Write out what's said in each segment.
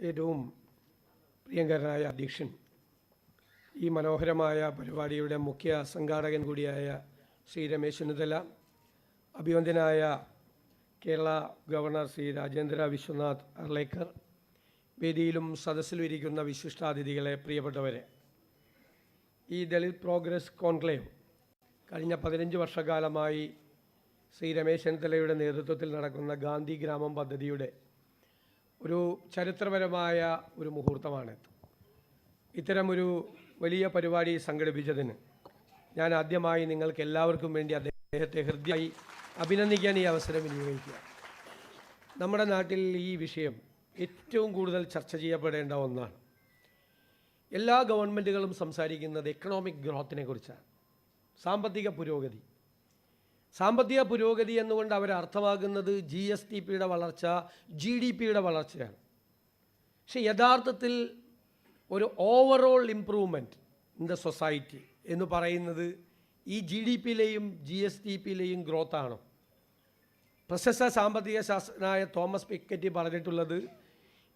ഏറ്റവും പ്രിയങ്കരനായ അധ്യക്ഷൻ, ഈ മനോഹരമായ പരിപാടിയുടെ മുഖ്യ സംഘാടകൻ കൂടിയായ ശ്രീ രമേശ് ചെന്നിത്തല, അഭിവന്ദ്യനായ കേരള ഗവർണർ ശ്രീ രാജേന്ദ്ര വിശ്വനാഥ് അർലേക്കർ, വേദിയിലും സദസ്സിലും ഇരിക്കുന്ന വിശിഷ്ടാതിഥികളെ, പ്രിയപ്പെട്ടവരെ, ഈ ദളിത് പ്രോഗ്രസ് കോൺക്ലേവ് കഴിഞ്ഞ 15 വർഷക്കാലമായി ശ്രീ രമേശ് ചെന്നിത്തലയുടെ നേതൃത്വത്തിൽ നടക്കുന്ന ഗാന്ധി ഗ്രാമം പദ്ധതിയുടെ ഒരു ചരിത്രപരമായ ഒരു മുഹൂർത്തമാണ്. ഇത്തരമൊരു വലിയ പരിപാടി സംഘടിപ്പിച്ചതിന് ഞാൻ ആദ്യമായി നിങ്ങൾക്ക് എല്ലാവർക്കും വേണ്ടി അദ്ദേഹത്തെ ഹൃദ്യമായി അഭിനന്ദിക്കാൻ ഈ അവസരം വിനിയോഗിക്കുക. നമ്മുടെ നാട്ടിൽ ഈ വിഷയം ഏറ്റവും കൂടുതൽ ചർച്ച ചെയ്യപ്പെടേണ്ട ഒന്നാണ്. എല്ലാ ഗവൺമെൻറ്റുകളും സംസാരിക്കുന്നത് എക്കണോമിക് ഗ്രോത്തിനെ കുറിച്ചാണ്, സാമ്പത്തിക പുരോഗതി. സാമ്പത്തിക പുരോഗതി എന്നുകൊണ്ട് അവർ അർത്ഥമാക്കുന്നത് GSDPയുടെ വളർച്ച, GDPയുടെ വളർച്ചയാണ്. പക്ഷേ യഥാർത്ഥത്തിൽ ഒരു overall improvement in the society എന്ന് പറയുന്നത് ഈ GDPയിലെയും GSDPയിലെയും ഗ്രോത്താണോ? പ്രശസ്ത സാമ്പത്തിക ശാസ്ത്രജ്ഞനായ തോമസ് പിക്കറ്റി പറഞ്ഞിട്ടുള്ളത്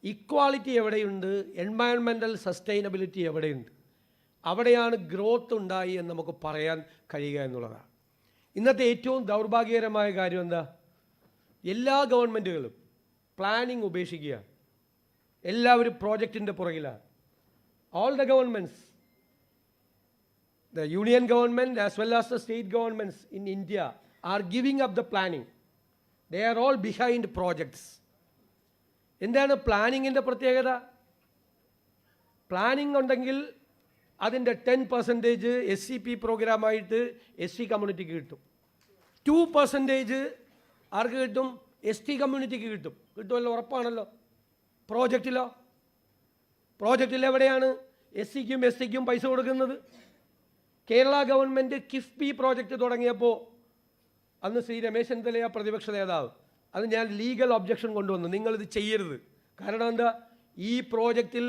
ഇക്വാളിറ്റി എവിടെയുണ്ട്, എൻവയൺമെൻ്റൽ സസ്റ്റൈനബിലിറ്റി എവിടെയുണ്ട്, അവിടെയാണ് ഗ്രോത്ത് ഉണ്ടായി എന്ന് നമുക്ക് പറയാൻ കഴിയുക എന്നുള്ളതാണ്. ഇന്നത്തെ ഏറ്റവും ദൗർഭാഗ്യകരമായ കാര്യം എന്താ? എല്ലാ ഗവൺമെൻറ്റുകളും പ്ലാനിങ് ഉപേക്ഷിക്കുക, എല്ലാവരും പ്രോജക്റ്റിൻ്റെ പുറകിലാണ്. All the governments, the union government as well as the state governments in India are giving up the planning. They are all behind projects. എന്താണ് പ്ലാനിങ്ങിൻ്റെ പ്രത്യേകത? പ്ലാനിങ് ഉണ്ടെങ്കിൽ അതിൻ്റെ 10% SCP പ്രോഗ്രാമായിട്ട് SC കമ്മ്യൂണിറ്റിക്ക് കിട്ടും, 2% ആർക്ക് കിട്ടും? ST കമ്മ്യൂണിറ്റിക്ക് കിട്ടുമല്ലോ, ഉറപ്പാണല്ലോ. പ്രോജക്റ്റിൽ എവിടെയാണ് SCക്കും STക്കും പൈസ കൊടുക്കുന്നത്? കേരള ഗവൺമെൻറ് കിഫ്ബി പ്രോജക്റ്റ് തുടങ്ങിയപ്പോൾ അന്ന് ശ്രീ രമേശ് ചെന്നിത്തല പ്രതിപക്ഷ നേതാവ്, അത് ഞാൻ ലീഗൽ ഒബ്ജക്ഷൻ കൊണ്ടുവന്നു, നിങ്ങളിത് ചെയ്യരുത്. കാരണം എന്താ? ഈ പ്രോജക്റ്റിൽ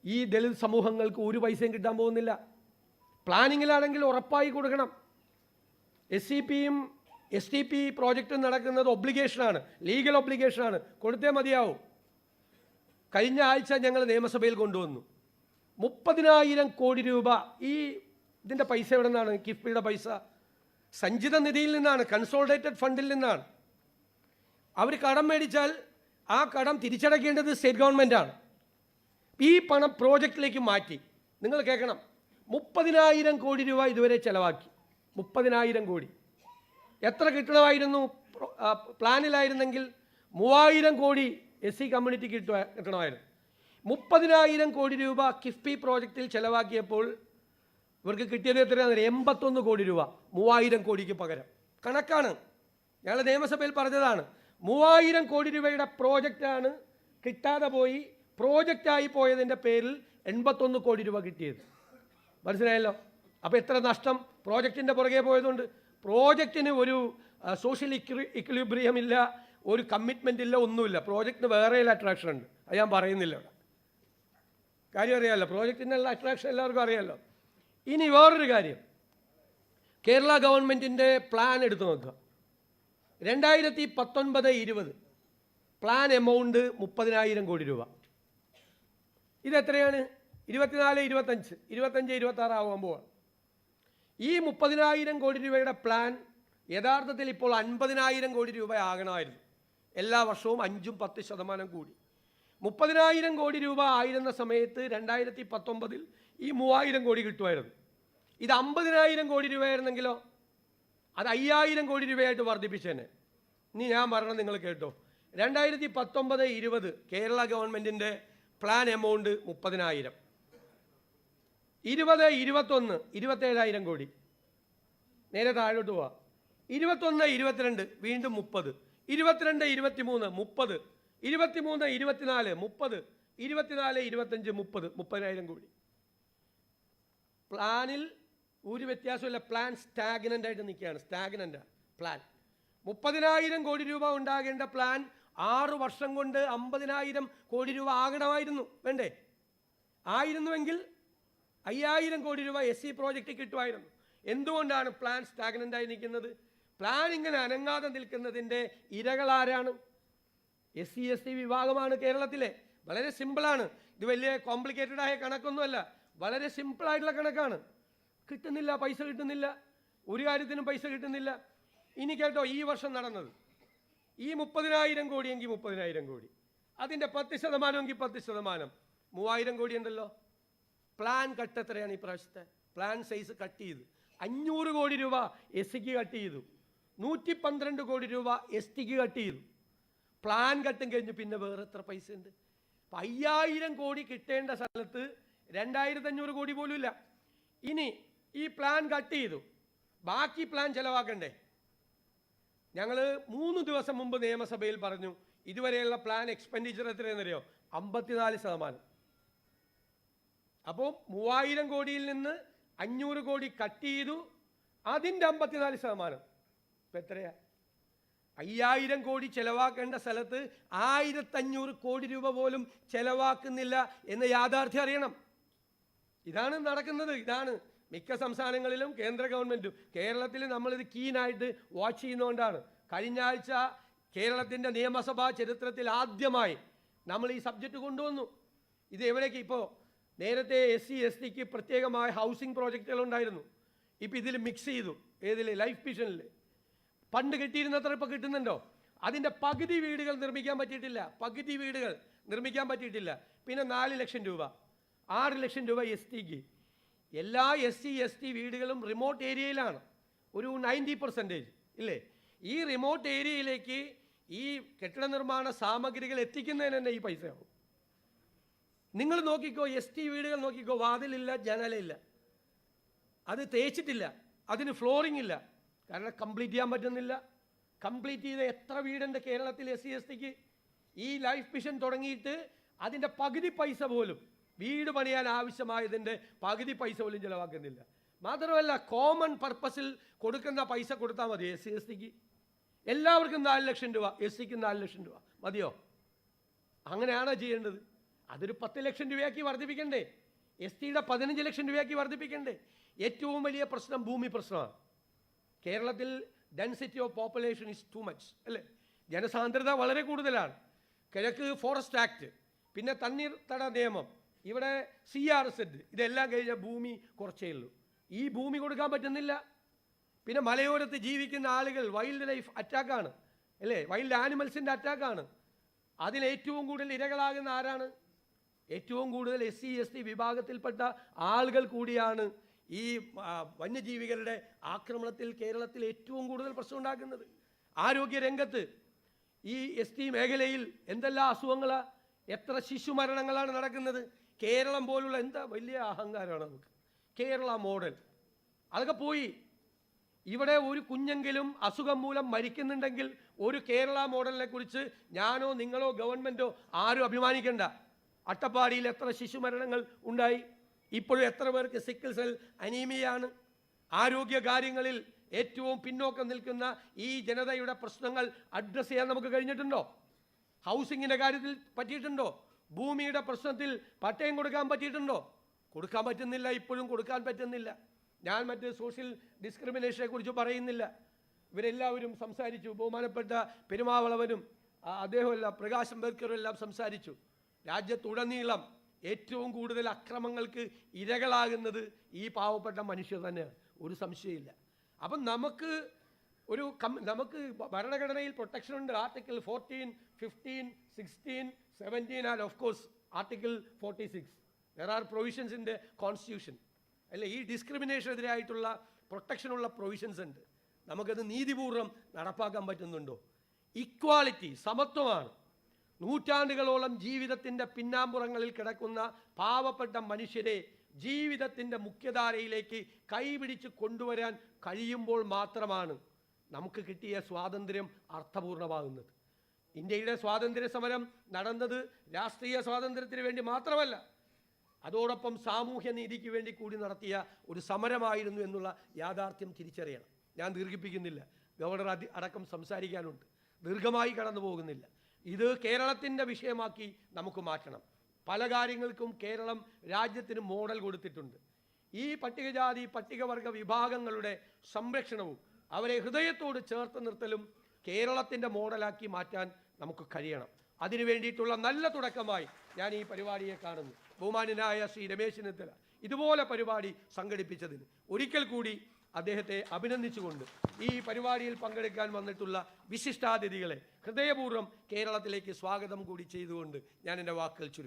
ഈ ദളിത് സമൂഹങ്ങൾക്ക് ഒരു പൈസയും കിട്ടാൻ പോകുന്നില്ല. പ്ലാനിങ്ങിലാണെങ്കിൽ ഉറപ്പായി കൊടുക്കണം. SCPയും STP പ്രോജക്റ്റും നടക്കുന്നത് ഒബ്ലിഗേഷനാണ്, ലീഗൽ ഒബ്ലിഗേഷനാണ്, കൊടുത്തേ മതിയാവും. കഴിഞ്ഞ ആഴ്ച ഞങ്ങൾ നിയമസഭയിൽ കൊണ്ടുവന്നു 30,000 കോടി രൂപ. ഇതിൻ്റെ പൈസ എവിടെ നിന്നാണ്? കിഫ്ബിയുടെ പൈസ സഞ്ചിത നിധിയിൽ നിന്നാണ്, കൺസോളിഡേറ്റഡ് ഫണ്ടിൽ നിന്നാണ്. അവർ കടം മേടിച്ചാൽ ആ കടം തിരിച്ചടയ്ക്കേണ്ടത് സ്റ്റേറ്റ് ഗവൺമെൻറ്റാണ്. ഈ പണം പ്രോജക്റ്റിലേക്ക് മാറ്റി. നിങ്ങൾ കേൾക്കണം, 30,000 കോടി രൂപ ഇതുവരെ ചിലവാക്കി. 30,000 കോടി. എത്ര കിട്ടണമായിരുന്നു? പ്ലാനിലായിരുന്നെങ്കിൽ 3,000 കോടി SC കമ്മ്യൂണിറ്റിക്ക് കിട്ടണമായിരുന്നു. 30,000 കോടി രൂപ കിഫ്ബി പ്രോജക്റ്റിൽ ചിലവാക്കിയപ്പോൾ ഇവർക്ക് കിട്ടിയത് എത്രയാണ്? 81 കോടി രൂപ, 3,000 കോടിക്ക് പകരം. കണക്കാണ്, ഞങ്ങൾ നിയമസഭയിൽ പറഞ്ഞതാണ്. 3,000 കോടി രൂപയുടെ പ്രോജക്റ്റാണ് കിട്ടാതെ പോയി. പ്രോജക്റ്റായി പോയതിൻ്റെ പേരിൽ 81 കോടി രൂപ കിട്ടിയത്. മനസ്സിലായല്ലോ? അപ്പോൾ എത്ര നഷ്ടം പ്രോജക്റ്റിൻ്റെ പുറകെ പോയതുകൊണ്ട്. പ്രോജക്റ്റിന് ഒരു സോഷ്യൽ ഇക്വിലിബ്രിയം ഇല്ല, ഒരു കമ്മിറ്റ്മെൻ്റ് ഇല്ല, ഒന്നുമില്ല. പ്രോജക്റ്റിന് വേറെ അട്രാക്ഷൻ ഉണ്ട്, അത് ഞാൻ പറയുന്നില്ല. ഇവിടെ കാര്യം അറിയാമല്ലോ, പ്രോജക്റ്റിനുള്ള അട്രാക്ഷൻ എല്ലാവർക്കും അറിയാമല്ലോ. ഇനി വേറൊരു കാര്യം, കേരള ഗവൺമെൻറ്റിൻ്റെ പ്ലാൻ എടുത്തു നോക്കുക. 2019-20 പ്ലാൻ എമൗണ്ട് 30,000 കോടി രൂപ. ഇതെത്രയാണ്? 24-25, 25-26 ആവാൻ പോവാണ്. ഈ 30,000 കോടി രൂപയുടെ പ്ലാൻ യഥാർത്ഥത്തിൽ ഇപ്പോൾ 50,000 കോടി രൂപ ആകണമായിരുന്നു. എല്ലാ വർഷവും 5-10% കൂടി. 30,000 കോടി രൂപ ആയിരുന്ന സമയത്ത് 2019 ഈ 3,000 കോടി കിട്ടുമായിരുന്നു. ഇത് 50,000 കോടി രൂപയായിരുന്നെങ്കിലോ അത് 5,000 കോടി രൂപയായിട്ട് വർദ്ധിപ്പിച്ചേനെ. ഇനി ഞാൻ പറഞ്ഞത് നിങ്ങൾ കേട്ടോ. 2019-20 കേരള ഗവൺമെൻറ്റിൻ്റെ പ്ലാൻ എമൗണ്ട് 30,000. 20-21 27,000 കോടി. നേരെ താഴോട്ട് പോവാം. 21-22 വീണ്ടും 30. 22-23 30. 23-24 30. 24-25 30. 30,000 കോടി. പ്ലാനിൽ ഒരു വ്യത്യാസമില്ല. പ്ലാൻ സ്റ്റാഗ്നൻ്റ് ആയിട്ട് നിൽക്കുകയാണ്. സ്റ്റാഗ്നൻ്റാണ് പ്ലാൻ. 30,000 കോടി രൂപ ഉണ്ടാകേണ്ട പ്ലാൻ 6 വർഷം കൊണ്ട് 50,000 കോടി രൂപ ആകണമായിരുന്നു. വേണ്ടേ? ആയിരുന്നുവെങ്കിൽ 5,000 കോടി രൂപ SC പ്രോജക്റ്റ് കിട്ടുമായിരുന്നു. എന്തുകൊണ്ടാണ് പ്ലാൻ സ്റ്റാഗ്നൻ്റായി നിൽക്കുന്നത്? പ്ലാൻ ഇങ്ങനെ അനങ്ങാതെ നിൽക്കുന്നതിൻ്റെ ഇരകളാരാണ്? SC ST വിഭാഗമാണ് കേരളത്തിലെ. വളരെ സിമ്പിളാണ്. ഇത് വലിയ കോംപ്ലിക്കേറ്റഡ് ആയ കണക്കൊന്നുമല്ല, വളരെ സിമ്പിളായിട്ടുള്ള കണക്കാണ്. കിട്ടുന്നില്ല, പൈസ കിട്ടുന്നില്ല, ഒരു കാര്യത്തിനും പൈസ കിട്ടുന്നില്ല. ഇനി കേട്ടോ, ഈ വർഷം നടന്നത് ഈ 30,000 കോടിയെങ്കിൽ 30,000 കോടി, അതിൻ്റെ 10% 10%, 3,000 കോടി ഉണ്ടല്ലോ. പ്ലാൻ കട്ട് എത്രയാണ് ഈ പ്രാവശ്യത്തെ? പ്ലാൻ സൈസ് കട്ട് ചെയ്ത് 500 കോടി രൂപ എസ് സിക്ക് കട്ട് ചെയ്തു, 112 കോടി രൂപ എസ് ടിക്ക് കട്ട് ചെയ്തു. പ്ലാൻ കട്ടും കഴിഞ്ഞ് പിന്നെ വേറെ എത്ര പൈസ ഉണ്ട്? 5,000 കോടി കിട്ടേണ്ട സ്ഥലത്ത് 2,500 കോടി പോലും ഇല്ല. ഇനി ഈ പ്ലാൻ കട്ട് ചെയ്തു, ബാക്കി പ്ലാൻ ചെലവാക്കണ്ടേ? ഞങ്ങൾ 3 ദിവസം മുമ്പ് നിയമസഭയിൽ പറഞ്ഞു, ഇതുവരെയുള്ള പ്ലാൻ എക്സ്പെൻഡിച്ചർ എത്രയെന്നറിയോ? 54%. അപ്പോൾ 3,000 കോടിയിൽ നിന്ന് 500 കോടി കട്ട് ചെയ്തു, അതിൻ്റെ 54%. ഇപ്പം എത്രയാ? 5,000 കോടി ചെലവാക്കേണ്ട സ്ഥലത്ത് 1,500 കോടി രൂപ പോലും ചെലവാക്കുന്നില്ല എന്ന യാഥാർത്ഥ്യം അറിയണം. ഇതാണ് നടക്കുന്നത്. ഇതാണ് മിക്ക സംസ്ഥാനങ്ങളിലും കേന്ദ്ര ഗവൺമെൻറ്റും. കേരളത്തിൽ നമ്മളിത് കീനായിട്ട് വാച്ച് ചെയ്യുന്നതുകൊണ്ടാണ്. കഴിഞ്ഞ ആഴ്ച കേരളത്തിൻ്റെ നിയമസഭാ ചരിത്രത്തിൽ ആദ്യമായി നമ്മൾ ഈ സബ്ജക്റ്റ് കൊണ്ടുവന്നു. ഇത് എവിടേക്ക്? ഇപ്പോൾ നേരത്തെ SC ST പ്രത്യേകമായ ഹൗസിംഗ് പ്രോജക്റ്റുകളുണ്ടായിരുന്നു. ഇപ്പോൾ ഇതിൽ മിക്സ് ചെയ്തു. ഏതിൽ? ലൈഫ് മിഷനിൽ. പണ്ട് കിട്ടിയിരുന്നത്ര ഇപ്പോൾ കിട്ടുന്നുണ്ടോ? അതിൻ്റെ പകുതി വീടുകൾ നിർമ്മിക്കാൻ പറ്റിയിട്ടില്ല. പകുതി വീടുകൾ നിർമ്മിക്കാൻ പറ്റിയിട്ടില്ല. പിന്നെ 4 ലക്ഷം രൂപ, 6 ലക്ഷം രൂപ STക്ക്. എല്ലാ SC ST വീടുകളും റിമോട്ട് ഏരിയയിലാണ്, ഒരു 90% ഇല്ലേ? ഈ റിമോട്ട് ഏരിയയിലേക്ക് ഈ കെട്ടിട നിർമ്മാണ സാമഗ്രികൾ എത്തിക്കുന്നതിന് തന്നെ ഈ പൈസയാവും. നിങ്ങൾ നോക്കിക്കോ, ST വീടുകൾ നോക്കിക്കോ, വാതിലില്ല, ജനലില്ല, അത് തേച്ചിട്ടില്ല, അതിന് ഫ്ലോറിംഗ് ഇല്ല. കാരണം കംപ്ലീറ്റ് ചെയ്യാൻ പറ്റുന്നില്ല. കംപ്ലീറ്റ് ചെയ്ത എത്ര വീടുണ്ട് കേരളത്തിൽ SC STക്ക്? ഈ ലൈഫ് മിഷൻ തുടങ്ങിയിട്ട് അതിൻ്റെ പകുതി പൈസ പോലും, വീട് പണിയാൻ ആവശ്യമായതിൻ്റെ പകുതി പൈസ പോലും ചിലവാക്കുന്നില്ല. മാത്രമല്ല, കോമൺ പർപ്പസിൽ കൊടുക്കുന്ന പൈസ കൊടുത്താൽ മതി. SC STക്ക് എല്ലാവർക്കും 4 ലക്ഷം രൂപ, SCക്ക് 4 ലക്ഷം രൂപ മതിയോ? അങ്ങനെയാണോ ചെയ്യേണ്ടത്? അതൊരു 10 ലക്ഷം രൂപയാക്കി വർദ്ധിപ്പിക്കണ്ടേ? STയുടെ 15 ലക്ഷം രൂപയാക്കി വർദ്ധിപ്പിക്കണ്ടേ? ഏറ്റവും വലിയ പ്രശ്നം ഭൂമി പ്രശ്നമാണ്. കേരളത്തിൽ density of population is too much അല്ലേ? ജനസാന്ദ്രത വളരെ കൂടുതലാണ്. കിഴക്ക് ഫോറസ്റ്റ് ആക്ട്, പിന്നെ തണ്ണീർത്തട നിയമം, ഇവിടെ CRZ, ഇതെല്ലാം കഴിഞ്ഞ ഭൂമി കുറച്ചേ ഉള്ളൂ. ഈ ഭൂമി കൊടുക്കാൻ പറ്റുന്നില്ല. പിന്നെ മലയോരത്ത് ജീവിക്കുന്ന ആളുകൾ വൈൽഡ് ലൈഫ് അറ്റാക്കാണ് അല്ലേ? വൈൽഡ് ആനിമൽസിൻ്റെ അറ്റാക്കാണ്. അതിലേറ്റവും കൂടുതൽ ഇരകളാകുന്ന ആരാണ്? ഏറ്റവും കൂടുതൽ SC ST വിഭാഗത്തിൽപ്പെട്ട ആളുകൾ കൂടിയാണ് ഈ വന്യജീവികളുടെ ആക്രമണത്തിൽ കേരളത്തിൽ ഏറ്റവും കൂടുതൽ പ്രശ്നം ഉണ്ടാക്കുന്നത്. ആരോഗ്യ രംഗത്ത് ഈ ST മേഖലയിൽ എന്തെല്ലാം അസുഖങ്ങളാണ്, എത്ര ശിശുമരണങ്ങളാണ് നടക്കുന്നത്. കേരളം പോലുള്ള എന്താ വലിയ അഹങ്കാരമാണ് നമുക്ക്. കേരള മോഡൽ അതൊക്കെ പോയി. ഇവിടെ ഒരു കുഞ്ഞെങ്കിലും അസുഖം മൂലം മരിക്കുന്നുണ്ടെങ്കിൽ ഒരു കേരള മോഡലിനെ കുറിച്ച് ഞാനോ നിങ്ങളോ ഗവൺമെൻറ്റോ ആരും അഭിമാനിക്കേണ്ട. അട്ടപ്പാടിയിൽ എത്ര ശിശുമരണങ്ങൾ ഉണ്ടായി, ഇപ്പോഴും എത്ര പേർക്ക് സിക്കിൾ സെൽ അനീമിയാണ്. ആരോഗ്യ കാര്യങ്ങളിൽ ഏറ്റവും പിന്നോക്കം നിൽക്കുന്ന ഈ ജനതയുടെ പ്രശ്നങ്ങൾ അഡ്രസ്സ് ചെയ്യാൻ നമുക്ക് കഴിഞ്ഞിട്ടുണ്ടോ? ഹൗസിങ്ങിൻ്റെ കാര്യത്തിൽ പറ്റിയിട്ടുണ്ടോ? ഭൂമിയുടെ പ്രശ്നത്തിൽ പട്ടയം കൊടുക്കാൻ പറ്റിയിട്ടുണ്ടോ? കൊടുക്കാൻ പറ്റുന്നില്ല, ഇപ്പോഴും കൊടുക്കാൻ പറ്റുന്നില്ല. ഞാൻ മറ്റ് സോഷ്യൽ ഡിസ്ക്രിമിനേഷനെ കുറിച്ച് പറയുന്നില്ല. ഇവരെല്ലാവരും സംസാരിച്ചു. ബഹുമാനപ്പെട്ട പെരുമാവളവനും അദ്ദേഹമല്ല പ്രകാശ് അംബേദ്കറും എല്ലാം സംസാരിച്ചു. രാജ്യത്തുടനീളം ഏറ്റവും കൂടുതൽ അക്രമങ്ങൾക്ക് ഇരകളാകുന്നത് ഈ പാവപ്പെട്ട മനുഷ്യർ തന്നെയാണ്, ഒരു സംശയമില്ല. അപ്പം നമുക്ക് ഭരണഘടനയിൽ പ്രൊട്ടക്ഷൻ ഉണ്ട്. Article 14, 15, 16, 17 and of course article 46. There are provisions in the constitution അല്ലേ? ഈ ഡിസ്ക്രിമിനേഷനെതിരായിട്ടുള്ള പ്രൊട്ടക്ഷനുള്ള പ്രൊവിഷൻസ് ഉണ്ട്. നമുക്കത് നീതിപൂർവ്വം നടപ്പാക്കാൻ പറ്റുന്നുണ്ടോ? ഇക്വാലിറ്റി, സമത്വമാണ്. നൂറ്റാണ്ടുകളോളം ജീവിതത്തിൻ്റെ പിന്നാമ്പുറങ്ങളിൽ കിടക്കുന്ന പാവപ്പെട്ട മനുഷ്യരെ ജീവിതത്തിൻ്റെ മുഖ്യധാരയിലേക്ക് കൈപിടിച്ച് കൊണ്ടുവരാൻ കഴിയുമ്പോൾ മാത്രമാണ് നമുക്ക് കിട്ടിയ സ്വാതന്ത്ര്യം അർത്ഥപൂർണമാകുന്നത്. ഇന്ത്യയുടെ സ്വാതന്ത്ര്യ സമരം നടന്നത് രാഷ്ട്രീയ സ്വാതന്ത്ര്യത്തിന് വേണ്ടി മാത്രമല്ല, അതോടൊപ്പം സാമൂഹ്യ നീതിക്ക് വേണ്ടി കൂടി നടത്തിയ ഒരു സമരമായിരുന്നു എന്നുള്ള യാഥാർത്ഥ്യം തിരിച്ചറിയണം. ഞാൻ ദീർഘിപ്പിക്കുന്നില്ല, ഗവർണർ അടക്കം സംസാരിക്കാനുണ്ട്, ദീർഘമായി കടന്നു പോകുന്നില്ല. ഇത് കേരളത്തിൻ്റെ വിഷയമാക്കി നമുക്ക് മാറ്റണം. പല കാര്യങ്ങൾക്കും കേരളം രാജ്യത്തിന് മോഡൽ കൊടുത്തിട്ടുണ്ട്. ഈ പട്ടികജാതി പട്ടികവർഗ വിഭാഗങ്ങളുടെ സംരക്ഷണവും അവരെ ഹൃദയത്തോട് ചേർത്ത് നിർത്തലും കേരളത്തിൻ്റെ മോഡലാക്കി മാറ്റാൻ നമുക്ക് കഴിയണം. അതിനു വേണ്ടിയിട്ടുള്ള നല്ല തുടക്കമായി ഞാൻ ഈ പരിപാടിയെ കാണുന്നു. ബഹുമാന്യനായ ശ്രീ രമേശ് ചെന്നിത്തല ഇതുപോലെ പരിപാടി സംഘടിപ്പിച്ചതിന് ഒരിക്കൽ കൂടി അദ്ദേഹത്തെ അഭിനന്ദിച്ചുകൊണ്ട് ഈ പരിപാടിയിൽ പങ്കെടുക്കാൻ വന്നിട്ടുള്ള വിശിഷ്ടാതിഥികളെ ഹൃദയപൂർവ്വം കേരളത്തിലേക്ക് സ്വാഗതം കൂടി ചെയ്തുകൊണ്ട് ഞാൻ എൻ്റെ വാക്കുകൾ ചുരുക്കുന്നു.